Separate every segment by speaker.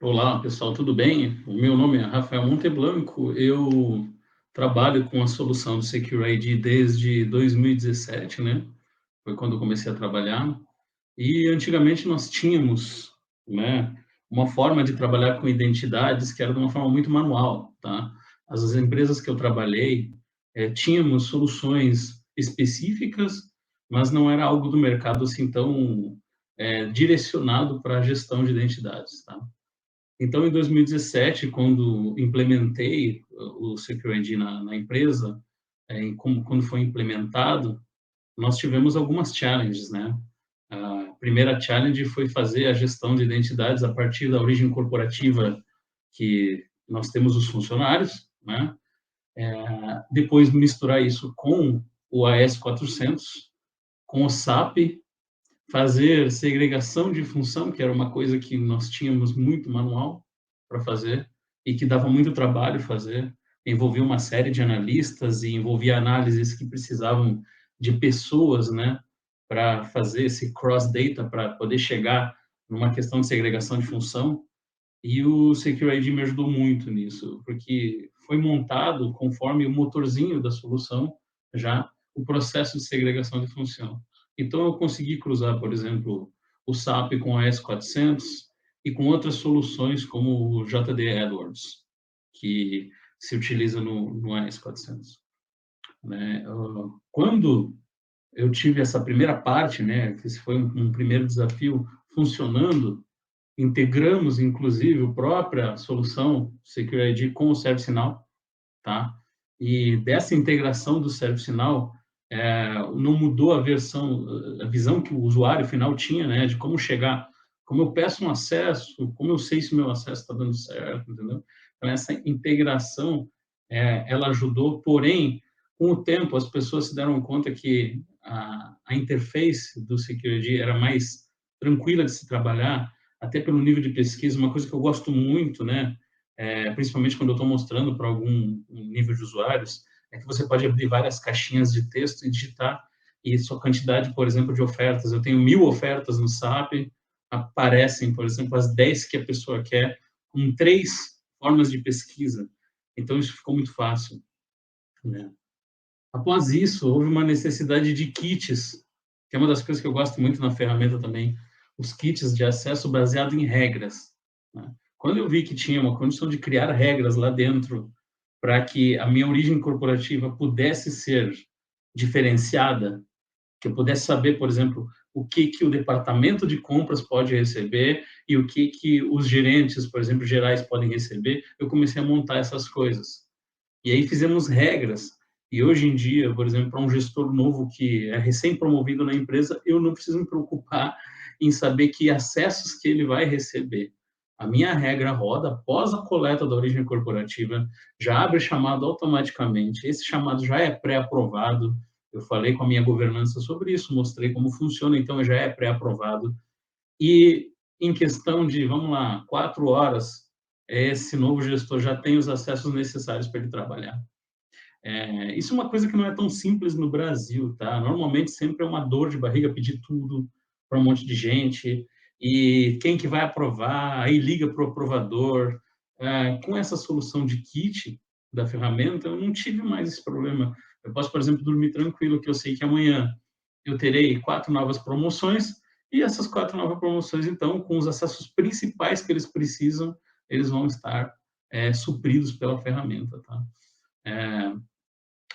Speaker 1: Olá, pessoal, tudo bem? O meu nome é Rafael Monteblanco. Eu trabalho com a solução do Secure ID desde 2017, né? Foi quando eu comecei a trabalhar. E antigamente nós tínhamos, né, uma forma de trabalhar com identidades que era de uma forma muito manual, tá? As empresas que eu trabalhei, tínhamos soluções específicas, mas não era algo do mercado assim tão direcionado para a gestão de identidades, tá? Então, em 2017, quando implementei o SecureID na empresa, quando foi implementado, nós tivemos algumas challenges, né? A primeira challenge foi fazer a gestão de identidades a partir da origem corporativa que nós temos os funcionários, né? Depois misturar isso com o AS400, com o SAP, fazer segregação de função, que era uma coisa que nós tínhamos muito manual para fazer e que dava muito trabalho fazer, envolvia uma série de analistas e envolvia análises que precisavam de pessoas, né, para fazer esse cross data para poder chegar numa questão de segregação de função. E o Secure ID me ajudou muito nisso, porque foi montado conforme o motorzinho da solução, já o processo de segregação de função. Então, eu consegui cruzar, por exemplo, o SAP com a S400 e com outras soluções como o JD Edwards, que se utiliza no AS400. Né? Quando eu tive essa primeira parte, né, que esse foi um primeiro desafio funcionando, integramos, inclusive, a própria solução Secure ID com o ServiceNow, tá? E dessa integração do ServiceNow, não mudou a visão que o usuário final tinha, né, de como chegar, como eu peço um acesso, como eu sei se o meu acesso está dando certo, entendeu? Então, essa integração, ela ajudou, porém, com o tempo, as pessoas se deram conta que a interface do Security era mais tranquila de se trabalhar, até pelo nível de pesquisa, uma coisa que eu gosto muito, né, principalmente quando eu estou mostrando para algum nível de usuários, é que você pode abrir várias caixinhas de texto e digitar, e sua quantidade, por exemplo, de ofertas. Eu tenho 1.000 ofertas no SAP, aparecem, por exemplo, as 10 que a pessoa quer, com 3 formas de pesquisa. Então, isso ficou muito fácil, né? Após isso, houve uma necessidade de kits, que é uma das coisas que eu gosto muito na ferramenta também, os kits de acesso baseado em regras, né? Quando eu vi que tinha uma condição de criar regras lá dentro para que a minha origem corporativa pudesse ser diferenciada, que eu pudesse saber, por exemplo, o que que o departamento de compras pode receber e o que que os gerentes, por exemplo, gerais podem receber, eu comecei a montar essas coisas. E aí fizemos regras. E hoje em dia, por exemplo, para um gestor novo que é recém-promovido na empresa, eu não preciso me preocupar em saber que acessos que ele vai receber. A minha regra roda após a coleta da origem corporativa, já abre chamado automaticamente. Esse chamado já é pré-aprovado. Eu falei com a minha governança sobre isso, mostrei como funciona, então já é pré-aprovado. E em questão de, vamos lá, 4 horas, esse novo gestor já tem os acessos necessários para ele trabalhar. Isso é uma coisa que não é tão simples no Brasil, tá? Normalmente sempre é uma dor de barriga pedir tudo para um monte de gente, e quem que vai aprovar, aí liga para o aprovador. Com essa solução de kit da ferramenta, eu não tive mais esse problema. Eu posso, por exemplo, dormir tranquilo, que eu sei que amanhã eu terei 4 novas promoções, e essas 4 novas promoções, então, com os acessos principais que eles precisam, eles vão estar supridos pela ferramenta, tá? É,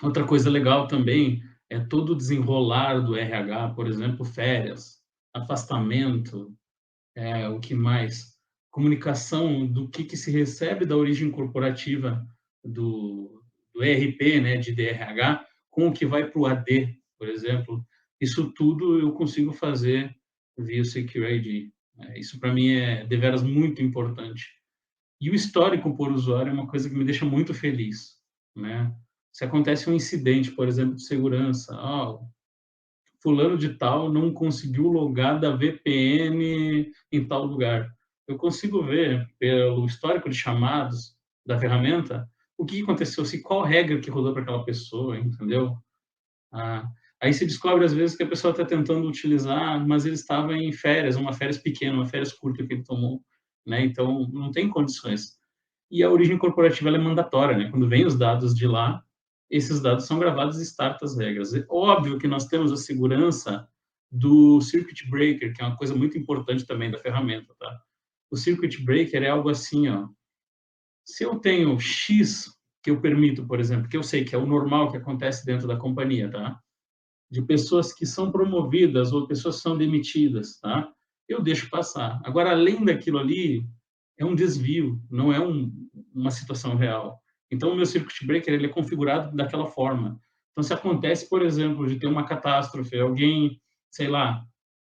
Speaker 1: Outra coisa legal também é todo o desenrolar do RH, por exemplo, férias, afastamento, o que mais? Comunicação do que se recebe da origem corporativa do ERP, né, de DRH, com o que vai para o AD, por exemplo. Isso tudo eu consigo fazer via o Secure ID. Isso para mim é deveras muito importante. E o histórico por usuário é uma coisa que me deixa muito feliz, né? Se acontece um incidente, por exemplo, de segurança, fulano de tal não conseguiu logar da VPN em tal lugar. Eu consigo ver pelo histórico de chamados da ferramenta o que aconteceu, se qual regra que rodou para aquela pessoa, entendeu? Ah, Aí se descobre às vezes que a pessoa está tentando utilizar, mas ele estava em férias, uma férias pequena, uma férias curta que ele tomou. né? Então, não tem condições. E a origem corporativa ela é mandatória, né? Quando vem os dados de lá, esses dados são gravados e startam as regras. É óbvio que nós temos a segurança do circuit breaker, que é uma coisa muito importante também da ferramenta, tá? O circuit breaker é algo assim, ó. Se eu tenho X que eu permito, por exemplo, que eu sei que é o normal que acontece dentro da companhia, tá? De pessoas que são promovidas ou pessoas que são demitidas, tá? Eu deixo passar. Agora, além daquilo ali, é um desvio, não é uma situação real. Então, o meu circuit breaker ele é configurado daquela forma. Então, se acontece, por exemplo, de ter uma catástrofe, alguém, sei lá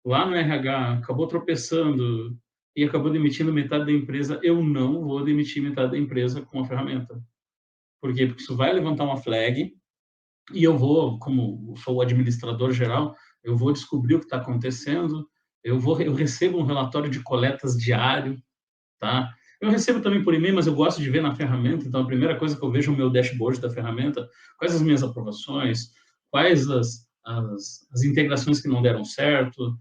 Speaker 1: no RH, acabou tropeçando e acabou demitindo metade da empresa, eu não vou demitir metade da empresa com a ferramenta. Por quê? Porque isso vai levantar uma flag e eu vou, como sou o administrador geral, eu vou descobrir o que está acontecendo, eu recebo um relatório de coletas diário, tá? Eu recebo também por e-mail, mas eu gosto de ver na ferramenta, então a primeira coisa que eu vejo é o meu dashboard da ferramenta, quais as minhas aprovações, quais as integrações que não deram certo,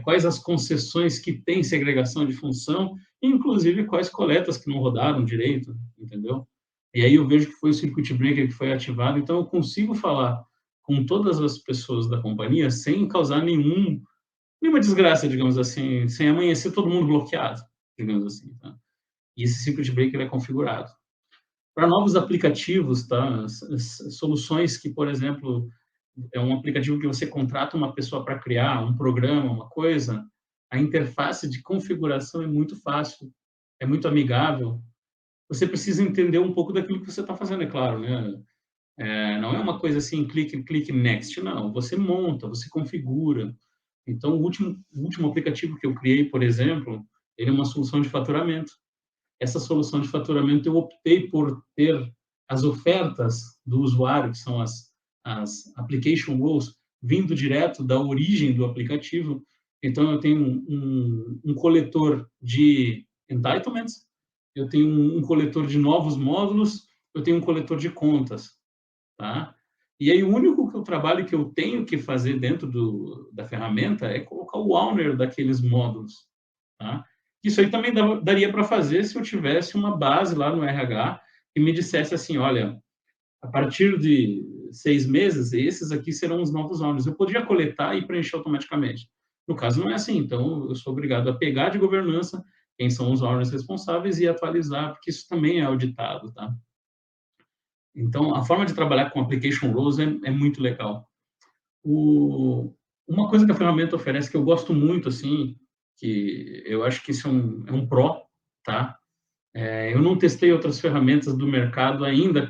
Speaker 1: quais as concessões que têm segregação de função, inclusive quais coletas que não rodaram direito, entendeu? E aí eu vejo que foi o circuit breaker que foi ativado, então eu consigo falar com todas as pessoas da companhia sem causar nenhuma desgraça, digamos assim, sem amanhecer todo mundo bloqueado, digamos assim, tá? E esse circuit breaker é configurado. Para novos aplicativos, tá? Soluções que, por exemplo, é um aplicativo que você contrata uma pessoa para criar um programa, uma coisa, a interface de configuração é muito fácil, é muito amigável. Você precisa entender um pouco daquilo que você está fazendo, é claro, né? Não é uma coisa assim, clique next, não. Você monta, você configura. Então, o último aplicativo que eu criei, por exemplo, ele é uma solução de faturamento. Essa solução de faturamento eu optei por ter as ofertas do usuário, que são as application rules, vindo direto da origem do aplicativo. Então, eu tenho um coletor de entitlements, eu tenho um coletor de novos módulos, eu tenho um coletor de contas, tá? E aí, o único que eu trabalho que eu tenho que fazer dentro da ferramenta é colocar o owner daqueles módulos, tá? Isso aí também daria para fazer se eu tivesse uma base lá no RH que me dissesse assim, olha, a partir de 6 meses, esses aqui serão os novos owners. Eu poderia coletar e preencher automaticamente. No caso, não é assim. Então, eu sou obrigado a pegar de governança quem são os owners responsáveis e atualizar, porque isso também é auditado, tá? Então, a forma de trabalhar com application roles é muito legal. Uma coisa que a ferramenta oferece que eu gosto muito, assim, que eu acho que isso é um pró, tá? Eu não testei outras ferramentas do mercado ainda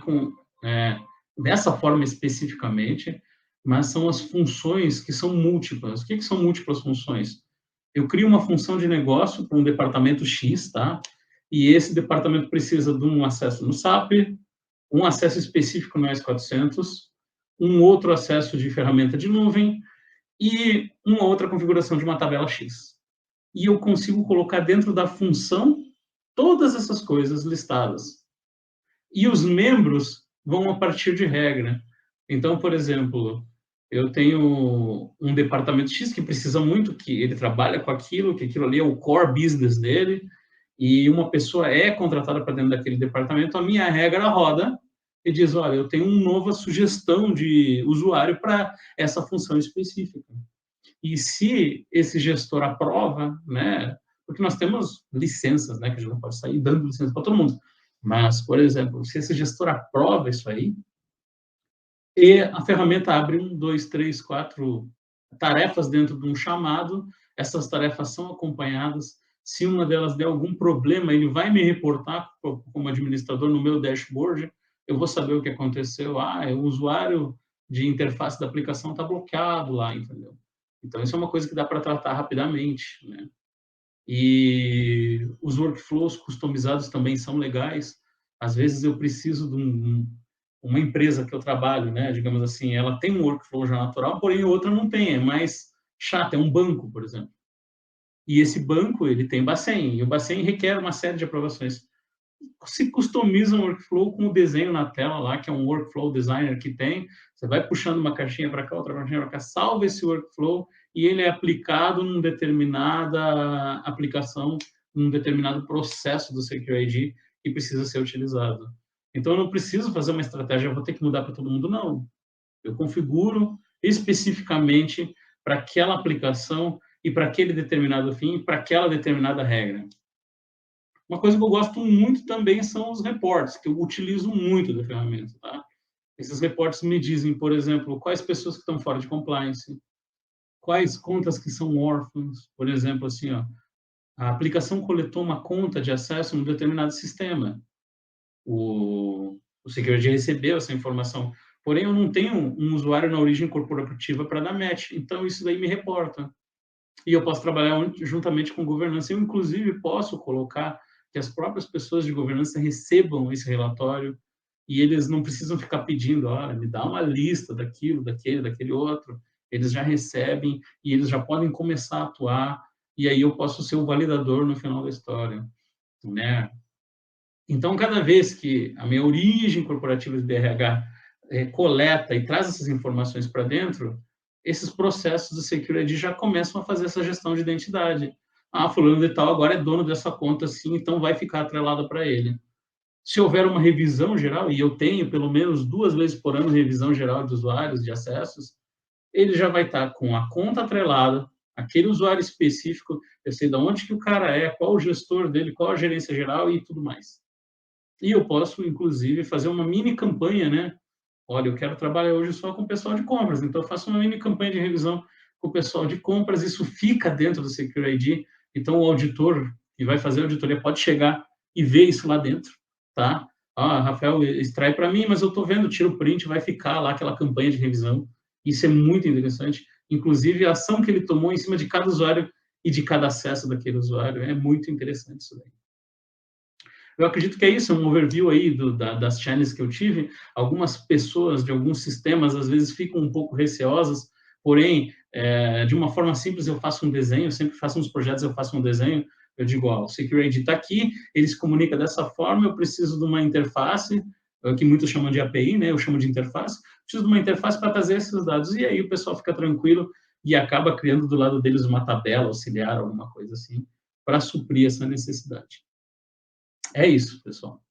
Speaker 1: dessa forma especificamente, mas são as funções que são múltiplas. O que são múltiplas funções? Eu crio uma função de negócio para um departamento X, tá? E esse departamento precisa de um acesso no SAP, um acesso específico no S400, um outro acesso de ferramenta de nuvem e uma outra configuração de uma tabela X. E eu consigo colocar dentro da função todas essas coisas listadas. E os membros vão a partir de regra. Então, por exemplo, eu tenho um departamento X que precisa muito que ele trabalha com aquilo, que aquilo ali é o core business dele, e uma pessoa é contratada para dentro daquele departamento, a minha regra roda e diz, olha, eu tenho uma nova sugestão de usuário para essa função específica. E se esse gestor aprova, né, porque nós temos licenças, né, que a gente não pode sair dando licença para todo mundo, mas, por exemplo, se esse gestor aprova isso aí, e a ferramenta abre 1, 2, 3, 4 tarefas dentro de um chamado, essas tarefas são acompanhadas, se uma delas der algum problema, ele vai me reportar como administrador no meu dashboard, eu vou saber o que aconteceu, o usuário de interface da aplicação está bloqueado lá, entendeu? Então, isso é uma coisa que dá para tratar rapidamente, né? E os workflows customizados também são legais. Às vezes eu preciso de uma empresa que eu trabalho, né? Digamos assim, ela tem um workflow já natural, porém outra não tem, é mais chato, é um banco, por exemplo. E esse banco, ele tem Bacen, e o Bacen requer uma série de aprovações. Se customiza um workflow com o desenho na tela lá, que é um workflow designer que tem, você vai puxando uma caixinha para cá, outra caixinha para cá, salva esse workflow e ele é aplicado em determinada aplicação um determinado processo do SecureID que precisa ser utilizado. Então, eu não preciso fazer uma estratégia, eu vou ter que mudar para todo mundo, não. Eu configuro especificamente para aquela aplicação e para aquele determinado fim, para aquela determinada regra. Uma coisa que eu gosto muito também são os reportes, que eu utilizo muito da ferramenta, tá? Esses reportes me dizem, por exemplo, quais pessoas que estão fora de compliance, quais contas que são órfãos, por exemplo, assim, ó, a aplicação coletou uma conta de acesso em um determinado sistema. O security recebeu essa informação, porém eu não tenho um usuário na origem corporativa para dar match, então isso daí me reporta. E eu posso trabalhar juntamente com governança. Eu, inclusive, posso colocar que as próprias pessoas de governança recebam esse relatório e eles não precisam ficar pedindo, me dá uma lista daquilo, daquele outro. Eles já recebem e eles já podem começar a atuar e aí eu posso ser o validador no final da história, né? Então, cada vez que a minha origem corporativa de DRH coleta e traz essas informações para dentro, esses processos de security já começam a fazer essa gestão de identidade. Fulano de tal agora é dono dessa conta, sim, então vai ficar atrelado para ele. Se houver uma revisão geral, e eu tenho pelo menos 2 vezes por ano revisão geral de usuários, de acessos, ele já vai estar com a conta atrelada, aquele usuário específico, eu sei de onde que o cara é, qual o gestor dele, qual a gerência geral e tudo mais. E eu posso, inclusive, fazer uma mini campanha, né? Olha, eu quero trabalhar hoje só com o pessoal de compras, então eu faço uma mini campanha de revisão com o pessoal de compras, isso fica dentro do SecureID, então o auditor que vai fazer a auditoria pode chegar e ver isso lá dentro, tá? Rafael, extrai para mim, mas eu estou vendo, tira o print, vai ficar lá aquela campanha de revisão. Isso é muito interessante. Inclusive, a ação que ele tomou em cima de cada usuário e de cada acesso daquele usuário, é muito interessante isso daí. Eu acredito que é isso, um overview aí das channels que eu tive. Algumas pessoas de alguns sistemas, às vezes, ficam um pouco receosas, porém, de uma forma simples, eu faço um desenho, eu sempre faço uns projetos, eu faço um desenho, eu digo, o SecureID está aqui, ele se comunica dessa forma, eu preciso de uma interface, que muitos chamam de API, né? Eu chamo de interface, preciso de uma interface para trazer esses dados, e aí o pessoal fica tranquilo e acaba criando do lado deles uma tabela auxiliar, alguma coisa assim, para suprir essa necessidade. É isso, pessoal.